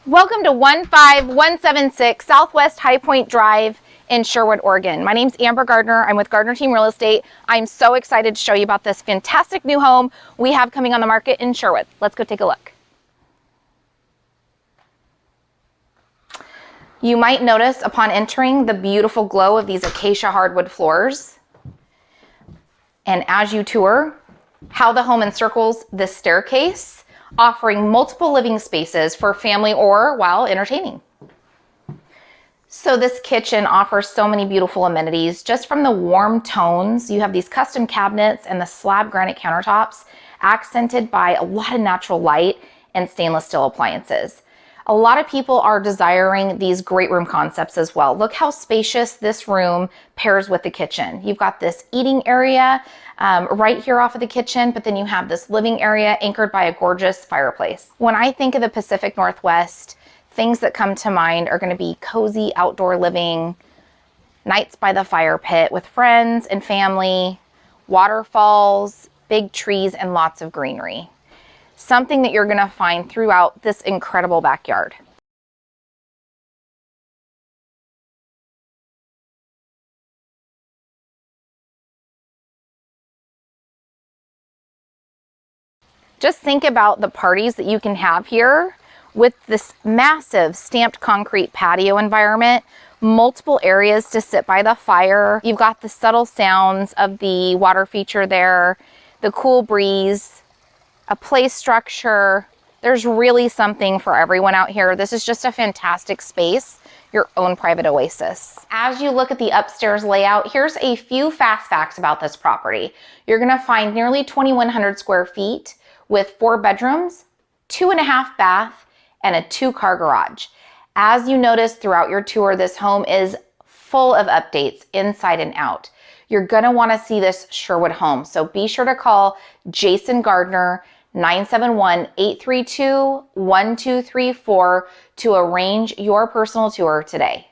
Welcome to 15176 Southwest Highpoint Drive in Sherwood, Oregon. My name's Amber Gardner. I'm with Gardner Team Real Estate. I'm so excited to show you about this fantastic new home we have coming on the market in Sherwood. Let's go take a look. You might notice upon entering the beautiful glow of these Acacia hardwood floors. And as you tour, how the home encircles this staircase, offering multiple living spaces for family or while entertaining. So this kitchen offers so many beautiful amenities. Just from the warm tones, you have these custom cabinets and the slab granite countertops accented by a lot of natural light and stainless steel appliances. A lot of people are desiring these great room concepts as well. Look how spacious this room pairs with the kitchen. You've got this eating area right here off of the kitchen, but then you have this living area anchored by a gorgeous fireplace. When I think of the Pacific Northwest, things that come to mind are going to be cozy outdoor living, nights by the fire pit with friends and family, waterfalls, big trees, and lots of greenery. Something that you're going to find throughout this incredible backyard. Just think about the parties that you can have here with this massive stamped concrete patio environment, multiple areas to sit by the fire. You've got the subtle sounds of the water feature there, the cool breeze, a play structure. There's really something for everyone out here. This is just a fantastic space, your own private oasis. As you look at the upstairs layout, here's a few fast facts about this property. You're gonna find nearly 2,100 square feet with 4 bedrooms, 2.5 bath, and a 2-car garage. As you notice throughout your tour, this home is full of updates inside and out. You're gonna wanna see this Sherwood home, so be sure to call Jason Gardner 971-832-1234 to arrange your personal tour today.